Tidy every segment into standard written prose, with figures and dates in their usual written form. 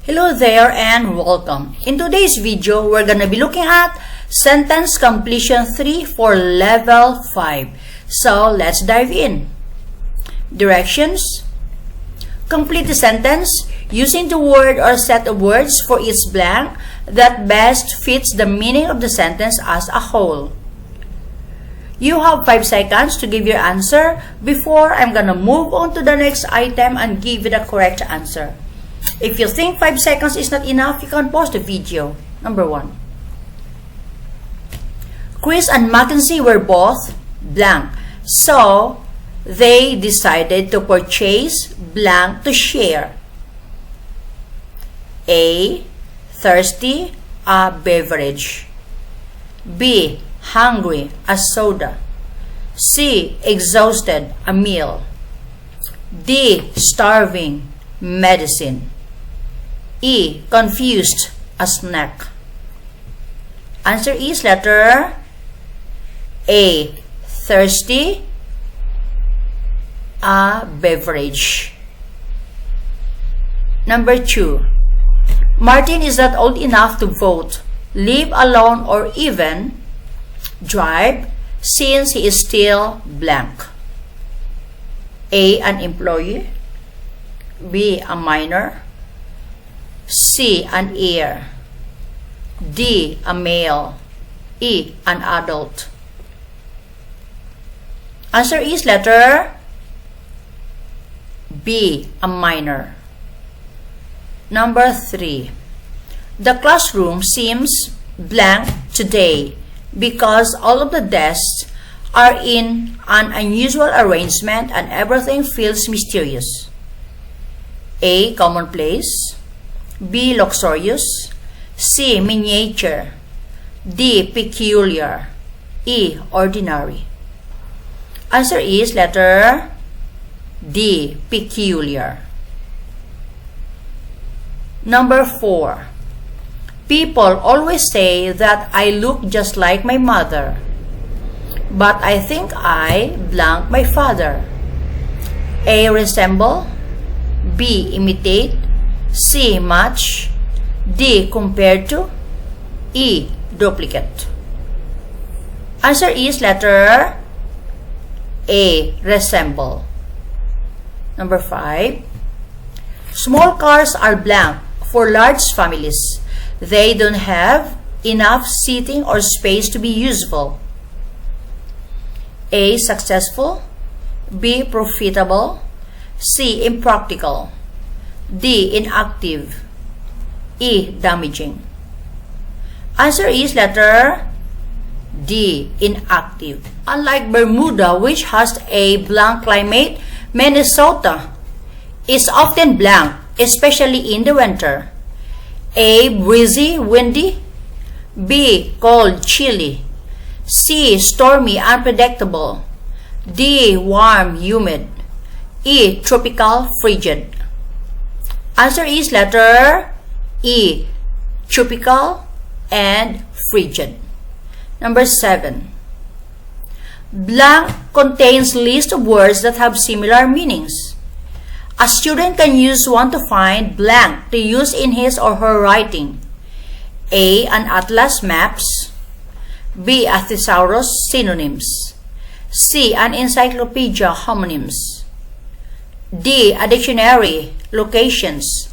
Hello there and welcome. In today's video, we're gonna be looking at Sentence Completion 3 for Level 5. So, let's dive in. Directions. Complete the sentence using the word or set of words for each blank that best fits the meaning of the sentence as a whole. You have 5 seconds to give your answer before I'm gonna move on to the next item and give you the correct answer. If you think 5 seconds is not enough, you can pause the video. Number 1. Chris and Mackenzie were both blank, so they decided to purchase blank to share. A. Thirsty, a beverage. B. Hungry, a soda. C. Exhausted, a meal. D. Starving, medicine. E. Confused, a snack. Answer is letter A. Thirsty, a beverage. Number 2. Martin is not old enough to vote, live alone, or even drive since he is still blank. A. An employee. B. A minor. C. An heir. D. A male. E. An adult. Answer is letter B. A minor. Number 3. The classroom seems blank today because all of the desks are in an unusual arrangement and everything feels mysterious. A. Commonplace. B. Luxurious. C. Miniature. D. Peculiar. E. Ordinary. Answer is letter D. Peculiar. Number 4. People always say that I look just like my mother, but I think I blank my father. A. Resemble. B. Imitate. C. Match. D. Compared to. E. Duplicate. Answer is letter A. Resemble. Number 5. Small cars are blank for large families. They don't have enough seating or space to be useful. A. Successful. B. Profitable. C. Impractical. D. Inactive. E. Damaging. Answer is letter D. Inactive. Unlike Bermuda, which has a blank climate, Minnesota is often blank, especially in the winter. A. Breezy, windy. B. Cold, chilly. C. Stormy, unpredictable. D. Warm, humid. E. Tropical, frigid. Answer is letter E. Tropical and frigid. Number 7. Blank contains list of words that have similar meanings. A student can use one to find blank to use in his or her writing. A. An atlas, maps. B. A thesaurus, synonyms. C. An encyclopedia, homonyms. D. A dictionary, locations.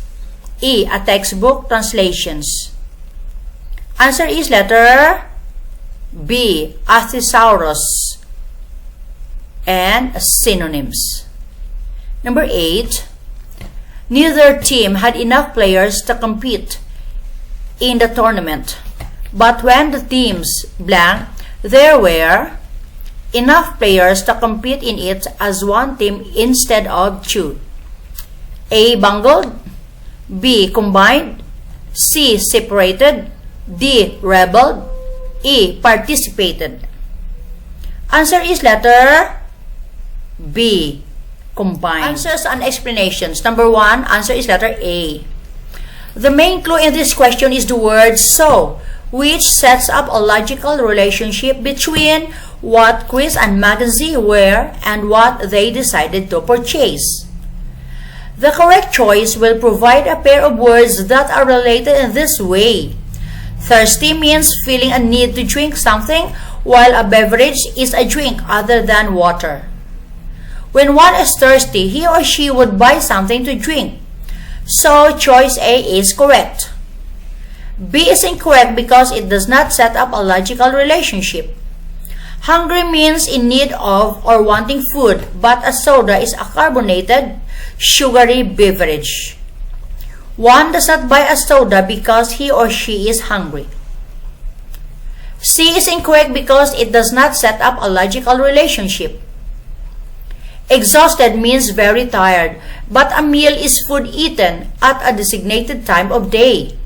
E. A textbook, translations. Answer is letter B. A thesaurus and synonyms. Number 8. Neither team had enough players to compete in the tournament, but when the teams blank, there were enough players to compete in it as one team instead of two. A. Bungled. B. Combined. C. Separated. D. Rebelled. E. Participated. Answer is letter B. Combined. Answers and explanations. Number 1, answer is letter A. The main clue in this question is the word so, which sets up a logical relationship between what Chris and Mackenzie were and what they decided to purchase. The correct choice will provide a pair of words that are related in this way. Thirsty means feeling a need to drink something, while a beverage is a drink other than water. When one is thirsty, he or she would buy something to drink. So, choice A is correct. B is incorrect because it does not set up a logical relationship. Hungry means in need of or wanting food, but a soda is a carbonated, sugary beverage. One does not buy a soda because he or she is hungry. C is incorrect because it does not set up a logical relationship. Exhausted means very tired, but a meal is food eaten at a designated time of day.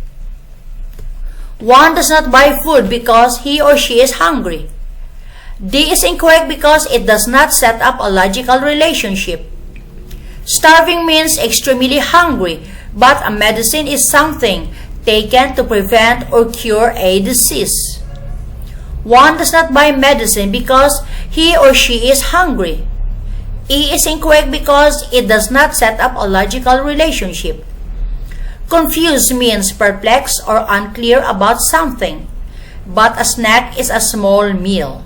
One does not buy food because he or she is hungry. D is incorrect because it does not set up a logical relationship. Starving means extremely hungry, but a medicine is something taken to prevent or cure a disease. One does not buy medicine because he or she is hungry. E is incorrect because it does not set up a logical relationship. Confused means perplexed or unclear about something, but a snack is a small meal.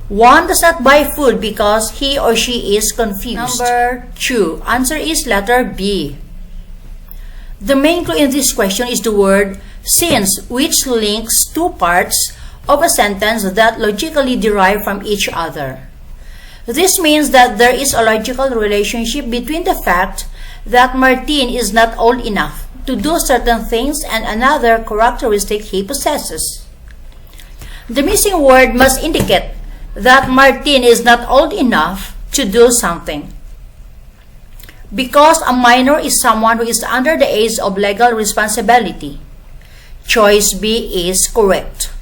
One does not buy food because he or she is confused. Number 2. Answer is letter B. The main clue in this question is the word since, which links two parts of a sentence that logically derive from each other. This means that there is a logical relationship between the fact that Martin is not old enough to do certain things and another characteristic he possesses. The missing word must indicate that Martin is not old enough to do something. Because a minor is someone who is under the age of legal responsibility. Choice B is correct.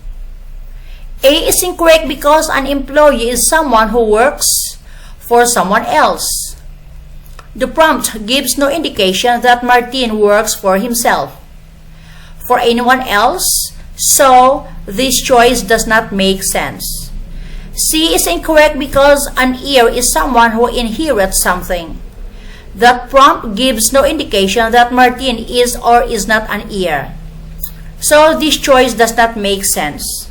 A is incorrect because an employee is someone who works for someone else. The prompt gives no indication that Martin works for himself, for anyone else, so this choice does not make sense. C is incorrect because an heir is someone who inherits something. That prompt gives no indication that Martin is or is not an heir, so this choice does not make sense.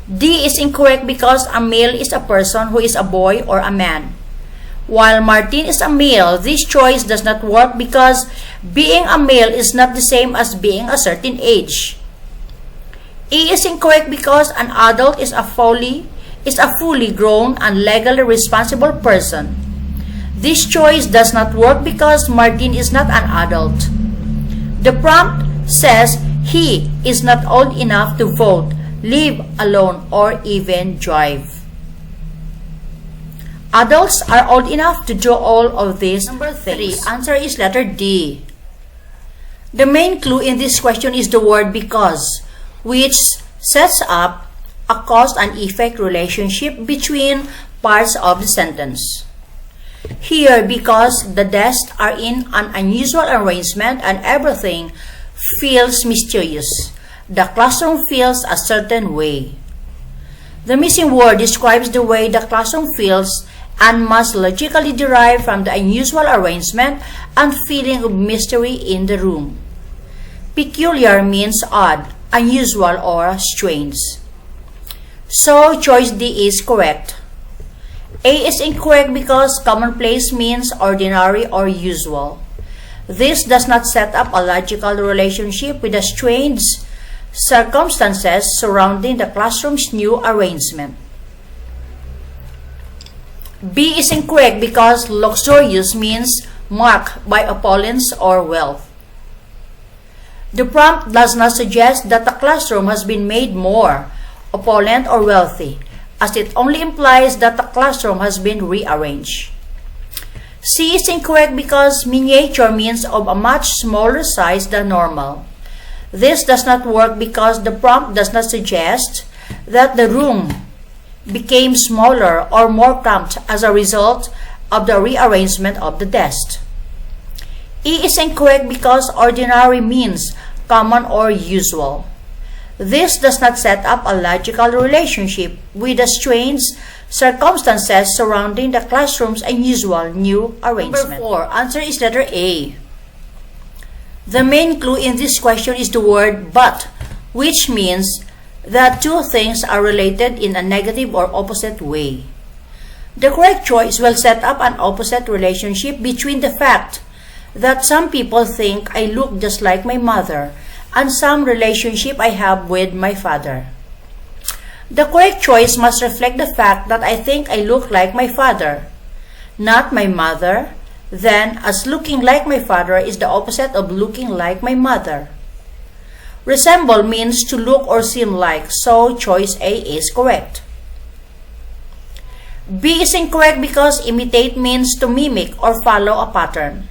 D is incorrect because a male is a person who is a boy or a man. While Martin is a male, this choice does not work because being a male is not the same as being a certain age. E is incorrect because an adult is a fully grown and legally responsible person. This choice does not work because Martin is not an adult. The prompt says he is not old enough to vote, live alone, or even drive. Adults are old enough to do all of these. Number 3. Answer is letter D. The main clue in this question is the word because, which sets up a cause and effect relationship between parts of the sentence. Here, because the desks are in an unusual arrangement and everything feels mysterious, the classroom feels a certain way. The missing word describes the way the classroom feels and must logically derive from the unusual arrangement and feeling of mystery in the room. Peculiar means odd, unusual, or strange. So, choice D is correct. A is incorrect because commonplace means ordinary or usual. This does not set up a logical relationship with the strange circumstances surrounding the classroom's new arrangement. B is incorrect because luxurious means marked by opulence or wealth. The prompt does not suggest that the classroom has been made more opulent or wealthy, as it only implies that the classroom has been rearranged. C is incorrect because miniature means of a much smaller size than normal. This does not work because the prompt does not suggest that the room became smaller or more cramped as a result of the rearrangement of the desk. E is incorrect because ordinary means common or usual. This does not set up a logical relationship with the strange circumstances surrounding the classroom's unusual new arrangement. Number 4. Answer is letter A. The main clue in this question is the word but, which means that two things are related in a negative or opposite way. The correct choice will set up an opposite relationship between the fact that some people think I look just like my mother and some relationship I have with my father. The correct choice must reflect the fact that I think I look like my father, not my mother. Then, as looking like my father is the opposite of looking like my mother. Resemble means to look or seem like, so choice A is correct. B is incorrect because imitate means to mimic or follow a pattern.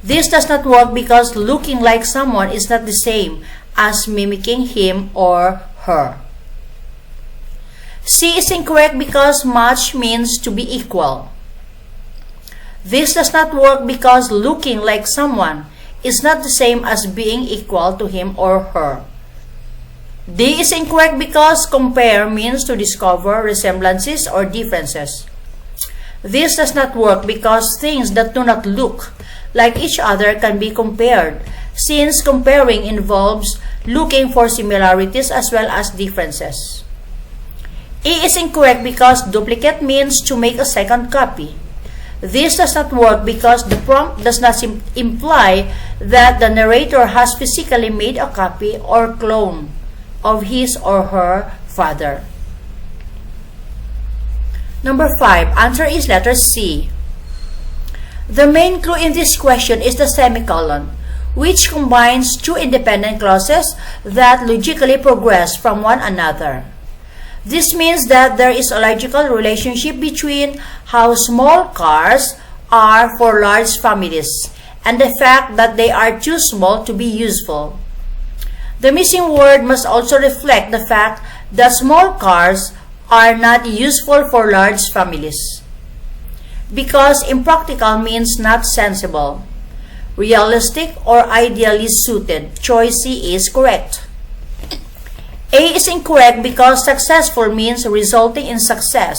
This does not work because looking like someone is not the same as mimicking him or her. C is incorrect because match means to be equal. This does not work because looking like someone is not the same as being equal to him or her. D is incorrect because compare means to discover resemblances or differences. This does not work because things that do not look like each other can be compared, since comparing involves looking for similarities as well as differences. E is incorrect because duplicate means to make a second copy. This does not work because the prompt does not imply that the narrator has physically made a copy or clone of his or her father. Number 5. Answer is letter C. The main clue in this question is the semicolon, which combines two independent clauses that logically progress from one another. This means that there is a logical relationship between how small cars are for large families and the fact that they are too small to be useful. The missing word must also reflect the fact that small cars are not useful for large families. Because impractical means not sensible, realistic, or ideally suited, choice C is correct. A is incorrect because successful means resulting in success.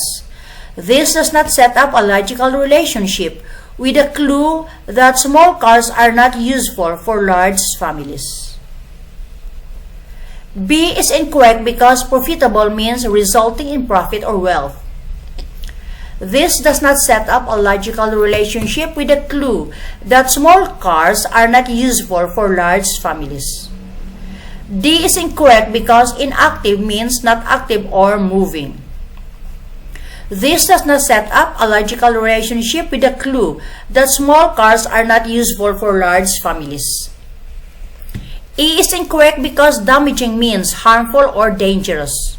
This does not set up a logical relationship with a clue that small cars are not useful for large families. B is incorrect because profitable means resulting in profit or wealth. This does not set up a logical relationship with a clue that small cars are not useful for large families. D is incorrect because inactive means not active or moving. This does not set up a logical relationship with the clue that small cars are not useful for large families. E is incorrect because damaging means harmful or dangerous.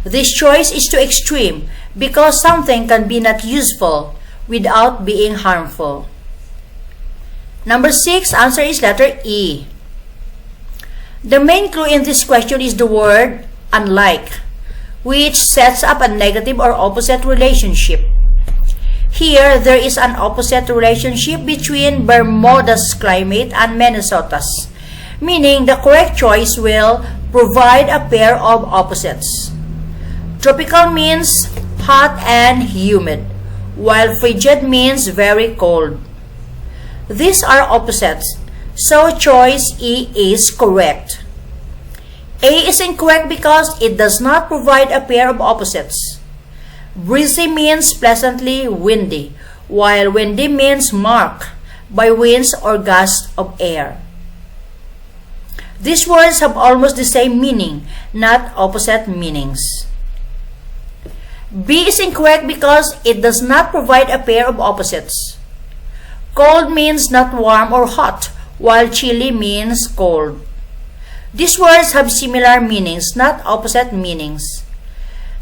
This choice is too extreme because something can be not useful without being harmful. Number 6, answer is letter E. The main clue in this question is the word unlike, which sets up a negative or opposite relationship. Here, there is an opposite relationship between Bermuda's climate and Minnesota's, meaning the correct choice will provide a pair of opposites. Tropical means hot and humid, while frigid means very cold. These are opposites, so choice E is correct. A is incorrect because it does not provide a pair of opposites. Breezy means pleasantly windy, while windy means marked by winds or gusts of air. These words have almost the same meaning, not opposite meanings. B is incorrect because it does not provide a pair of opposites. Cold means not warm or hot, while chilly means cold. These words have similar meanings, not opposite meanings.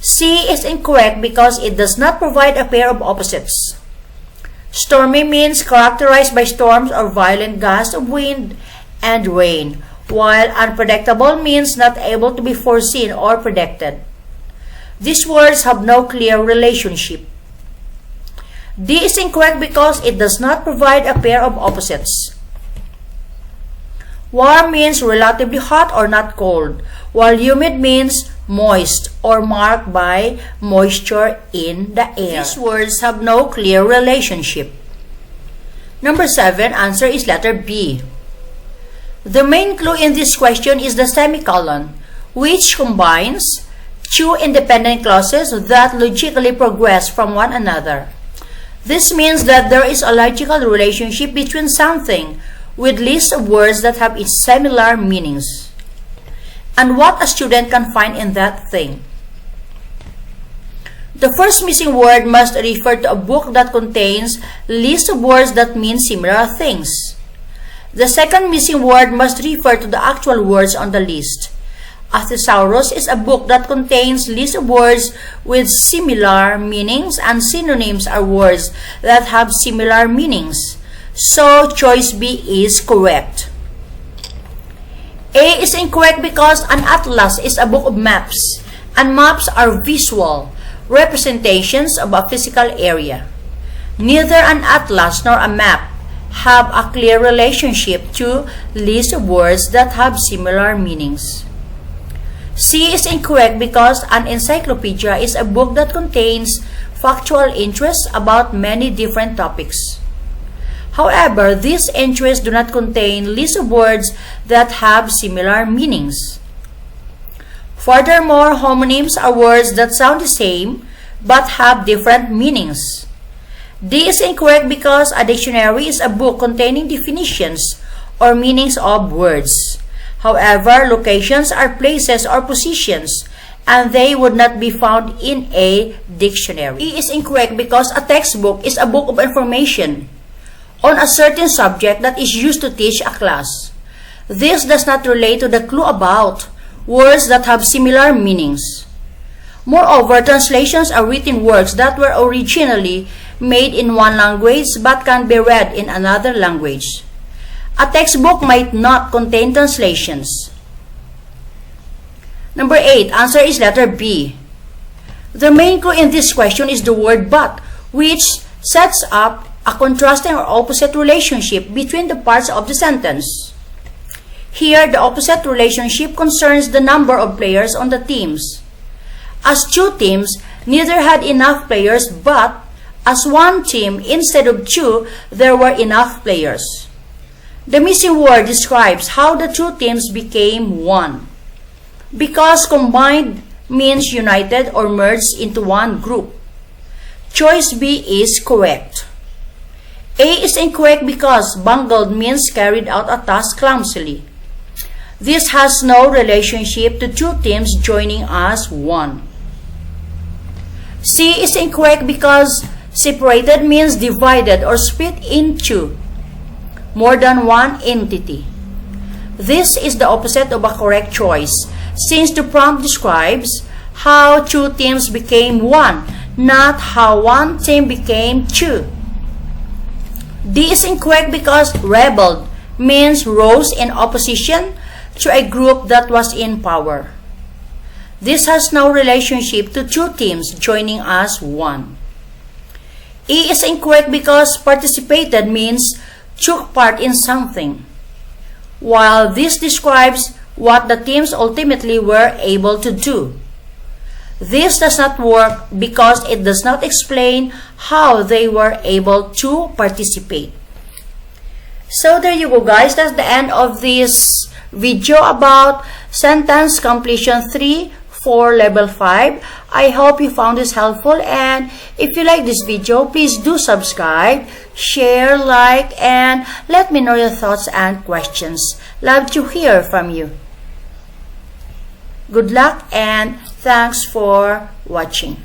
C is incorrect because it does not provide a pair of opposites. Stormy means characterized by storms or violent gusts of wind and rain, while unpredictable means not able to be foreseen or predicted. These words have no clear relationship. D is incorrect because it does not provide a pair of opposites. Warm means relatively hot or not cold, while humid means moist or marked by moisture in the air. These words have no clear relationship. Number 7, answer is letter B. The main clue in this question is the semicolon, which combines two independent clauses that logically progress from one another. This means that there is a logical relationship between something with lists of words that have similar meanings, and what a student can find in that thing. The first missing word must refer to a book that contains lists of words that mean similar things. The second missing word must refer to the actual words on the list. A thesaurus is a book that contains lists of words with similar meanings, and synonyms are words that have similar meanings. So, choice B is correct. A is incorrect because an atlas is a book of maps, and maps are visual representations of a physical area. Neither an atlas nor a map have a clear relationship to lists of words that have similar meanings. C is incorrect because an encyclopedia is a book that contains factual interests about many different topics. However, these interests do not contain lists of words that have similar meanings. Furthermore, homonyms are words that sound the same but have different meanings. D is incorrect because a dictionary is a book containing definitions or meanings of words. However, locations are places or positions, and they would not be found in a dictionary. E is incorrect because a textbook is a book of information on a certain subject that is used to teach a class. This does not relate to the clue about words that have similar meanings. Moreover, translations are written works that were originally made in one language but can be read in another language. A textbook might not contain translations. Number 8, answer is letter B. The main clue in this question is the word but, which sets up a contrasting or opposite relationship between the parts of the sentence. Here, the opposite relationship concerns the number of players on the teams. As two teams, neither had enough players, but as one team instead of two, there were enough players. The missing word describes how the two teams became one. Because combined means united or merged into one group. Choice B is correct. A is incorrect because bungled means carried out a task clumsily. This has no relationship to two teams joining as one. C is incorrect because separated means divided or split into more than one entity. This is the opposite of a correct choice, since the prompt describes how two teams became one, not how one team became two. D is incorrect because rebelled means rose in opposition to a group that was in power. This has no relationship to two teams joining as one. E is incorrect because participated means took part in something, while this describes what the teams ultimately were able to do. This does not work because it does not explain how they were able to participate. So there you go, guys. That's the end of this video about sentence completion 3 for level 5. I hope you found this helpful, and if you like this video, please do subscribe, share, like, and let me know your thoughts and questions. Love to hear from you. Good luck and thanks for watching.